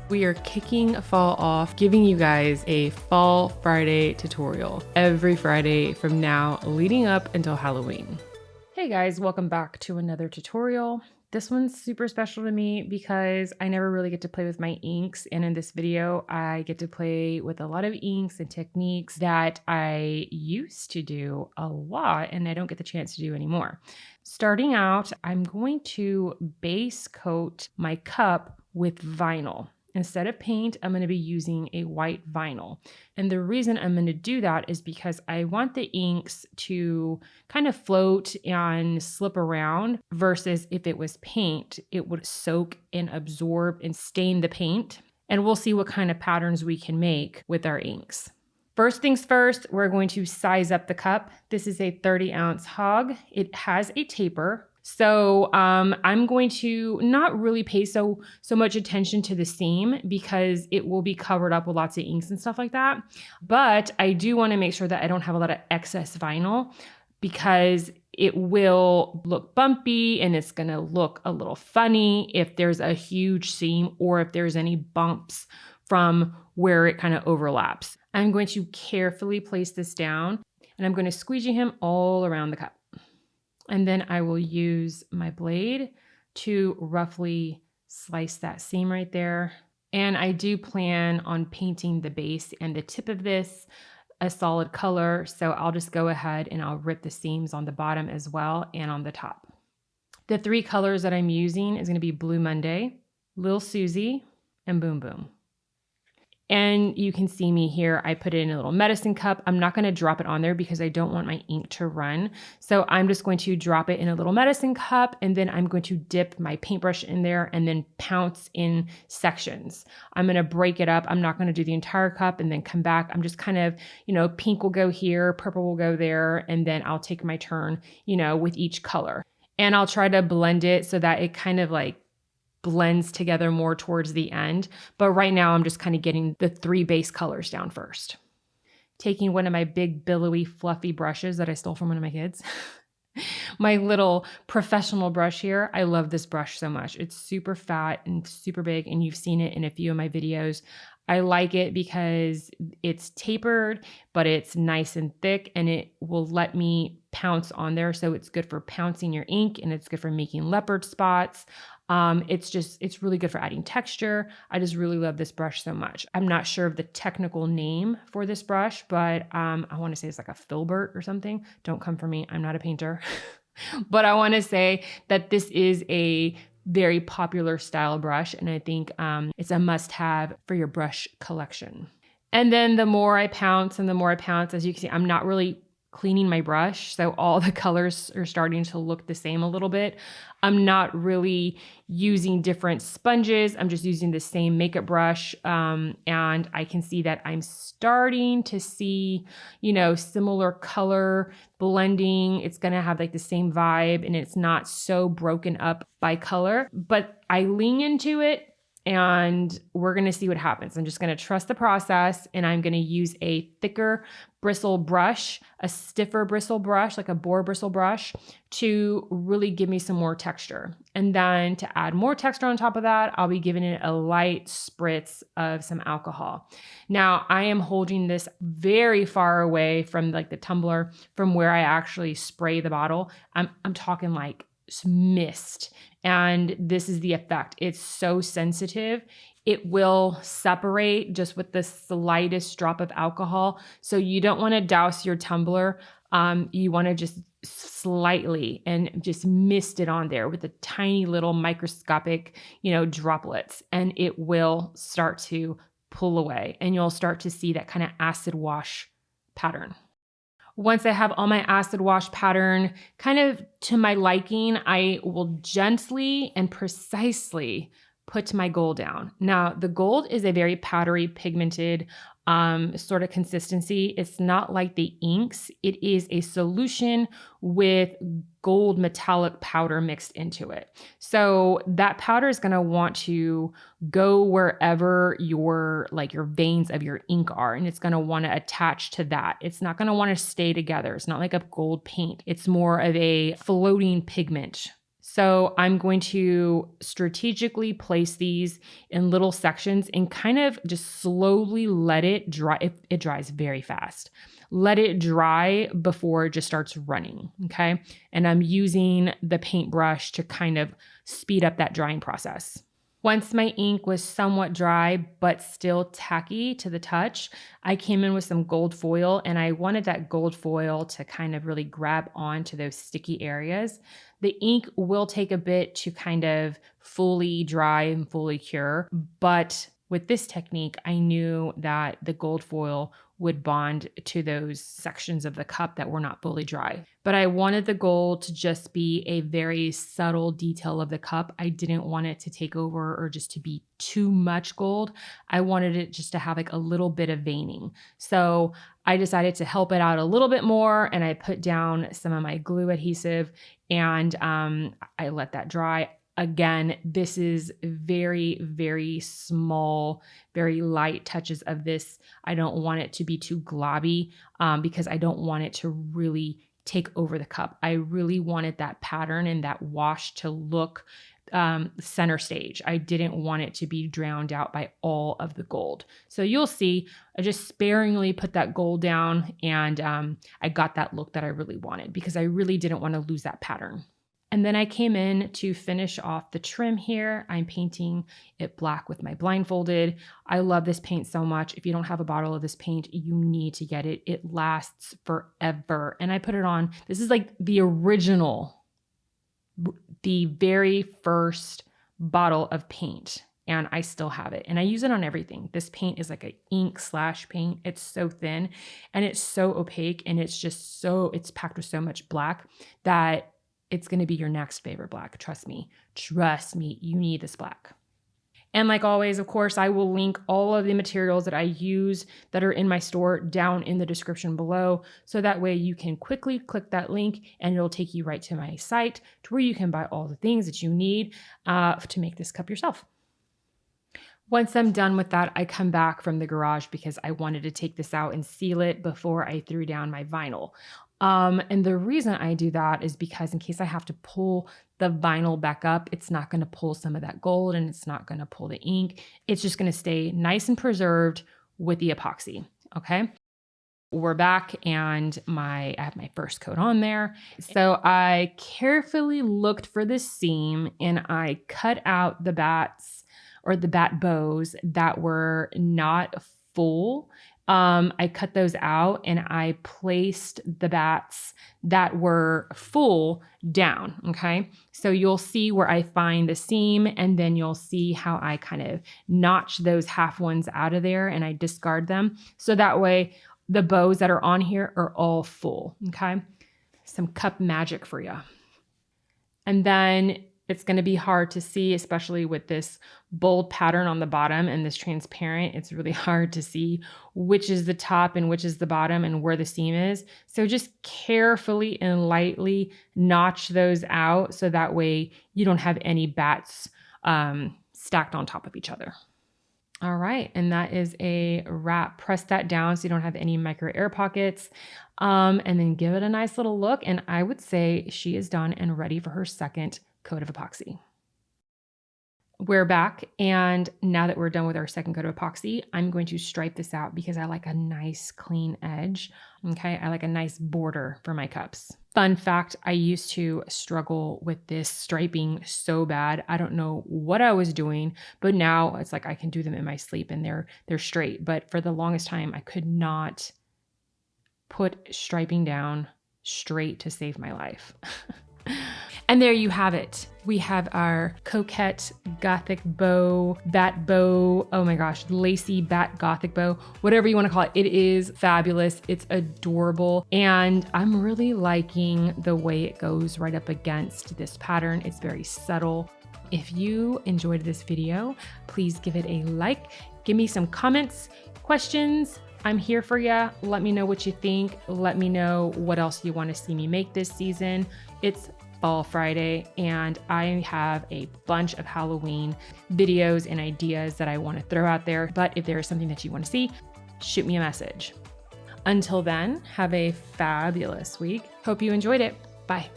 We are kicking fall off, giving you guys a Fall Friday tutorial every Friday from now leading up until Halloween. Hey guys, welcome back to another tutorial. This one's super special to me because I never really get to play with my inks, and in this video I get to play with a lot of inks and techniques that I used to do a lot and I don't get the chance to do anymore. Starting out, I'm going to base coat my cup with vinyl. Instead of paint, I'm going to be using a white vinyl. And the reason I'm going to do that is because I want the inks to kind of float and slip around versus if it was paint, it would soak and absorb and stain the paint. And we'll see what kind of patterns we can make with our inks. First things first, we're going to size up the cup. This is a 30-ounce hog. It has a taper. So I'm going to not really pay so much attention to the seam because it will be covered up with lots of inks and stuff like that. But I do want to make sure that I don't have a lot of excess vinyl because it will look bumpy and it's going to look a little funny if there's a huge seam or if there's any bumps from where it kind of overlaps. I'm going to carefully place this down and I'm going to squeegee him all around the cup. And then I will use my blade to roughly slice that seam right there. And I do plan on painting the base and the tip of this a solid color. So I'll just go ahead and I'll rip the seams on the bottom as well and on the top. The three colors that I'm using is going to be Blue Monday, Lil Susie, and Boom Boom. And you can see me here, I put it in a little medicine cup. I'm not going to drop it on there because I don't want my ink to run. So I'm just going to drop it in a little medicine cup and then I'm going to dip my paintbrush in there and then pounce in sections. I'm going to break it up. I'm not going to do the entire cup and then come back. I'm just kind of, pink will go here, purple will go there, and then I'll take my turn, with each color. And I'll try to blend it so that it kind of like blends together more towards the end. But right now I'm just kind of getting the three base colors down first. Taking one of my big billowy fluffy brushes that I stole from one of my kids. My little professional brush here. I love this brush so much. It's super fat and super big and you've seen it in a few of my videos. I like it because it's tapered, but it's nice and thick and it will let me pounce on there. So it's good for pouncing your ink and it's good for making leopard spots. It's really good for adding texture. I just really love this brush so much. I'm not sure of the technical name for this brush, but I want to say it's like a filbert or something. Don't come for me. I'm not a painter. But I want to say that this is a very popular style brush, and I think it's a must-have for your brush collection. And then the more I pounce, as you can see, I'm not really cleaning my brush, so all the colors are starting to look the same a little bit. I'm not really using different sponges. I'm just using the same makeup brush, and I can see that I'm starting to see, similar color blending. It's gonna have like the same vibe, and it's not so broken up by color. But I lean into it, and we're going to see what happens. I'm just going to trust the process and I'm going to use a thicker bristle brush, a stiffer bristle brush, like a boar bristle brush, to really give me some more texture. And then to add more texture on top of that, I'll be giving it a light spritz of some alcohol. Now I am holding this very far away from like the tumbler from where I actually spray the bottle. I'm talking like mist. And this is the effect. It's so sensitive. It will separate just with the slightest drop of alcohol. So you don't want to douse your tumbler. You want to just slightly and just mist it on there with a tiny little microscopic, droplets, and it will start to pull away and you'll start to see that kind of acid wash pattern. Once I have all my acid wash pattern kind of to my liking, I will gently and precisely put my gold down. Now, the gold is a very powdery, pigmented sort of consistency. It's not like the inks. It is a solution with gold metallic powder mixed into it. So that powder is going to want to go wherever your veins of your ink are, and it's going to want to attach to that. It's not going to want to stay together. It's not like a gold paint. It's more of a floating pigment. So I'm going to strategically place these in little sections and kind of just slowly let it dry. It dries very fast. Let it dry before it just starts running, okay? And I'm using the paintbrush to kind of speed up that drying process. Once my ink was somewhat dry, but still tacky to the touch, I came in with some gold foil, and I wanted that gold foil to kind of really grab onto those sticky areas. The ink will take a bit to kind of fully dry and fully cure, but with this technique, I knew that the gold foil would bond to those sections of the cup that were not fully dry. But I wanted the gold to just be a very subtle detail of the cup. I didn't want it to take over or just to be too much gold. I wanted it just to have like a little bit of veining. So I decided to help it out a little bit more, and I put down some of my glue adhesive, and I let that dry. Again, this is very, very small, very light touches of this. I don't want it to be too globby because I don't want it to really take over the cup. I really wanted that pattern and that wash to look center stage. I didn't want it to be drowned out by all of the gold. So you'll see, I just sparingly put that gold down, and I got that look that I really wanted because I really didn't want to lose that pattern. And then I came in to finish off the trim here. I'm painting it black with my blindfolded. I love this paint so much. If you don't have a bottle of this paint, you need to get it. It lasts forever. And I put it on. This is like the original, the very first bottle of paint. And I still have it. And I use it on everything. This paint is like an ink / paint. It's so thin and it's so opaque, and it's just so, it's packed with so much black that it's going to be your next favorite black. Trust me, you need this black. And like always, of course, I will link all of the materials that I use that are in my store down in the description below. So that way you can quickly click that link and it'll take you right to my site to where you can buy all the things that you need to make this cup yourself. Once I'm done with that, I come back from the garage because I wanted to take this out and seal it before I threw down my vinyl. And the reason I do that is because in case I have to pull the vinyl back up, it's not going to pull some of that gold and it's not going to pull the ink. It's just going to stay nice and preserved with the epoxy. Okay. We're back, and I have my first coat on there. So I carefully looked for the seam and I cut out the bats or the bat bows that were not full. I cut those out and I placed the bats that were full down. Okay. So you'll see where I find the seam, and then you'll see how I kind of notch those half ones out of there and I discard them. So that way the bows that are on here are all full. Okay. Some cup magic for you. And then it's going to be hard to see, especially with this bold pattern on the bottom and this transparent. It's really hard to see which is the top and which is the bottom and where the seam is. So just carefully and lightly notch those out so that way you don't have any bats stacked on top of each other. All right, and that is a wrap. Press that down so you don't have any micro air pockets, and then give it a nice little look. And I would say she is done and ready for her second coat of epoxy. We're back, and now that we're done with our second coat of epoxy, I'm going to stripe this out because I like a nice clean edge. Okay, I like a nice border for my cups. Fun fact, I used to struggle with this striping so bad. I don't know what I was doing, but now it's like I can do them in my sleep and they're straight. But for the longest time, I could not put striping down straight to save my life. And there you have it. We have our Coquette Gothic bow, bat bow, oh my gosh, lacy bat Gothic bow, whatever you want to call it. It is fabulous. It's adorable. And I'm really liking the way it goes right up against this pattern. It's very subtle. If you enjoyed this video, please give it a like. Give me some comments, questions. I'm here for you. Let me know what you think. Let me know what else you want to see me make this season. It's Fall Friday, and I have a bunch of Halloween videos and ideas that I want to throw out there. But if there is something that you want to see, shoot me a message. Until then, have a fabulous week. Hope you enjoyed it. Bye.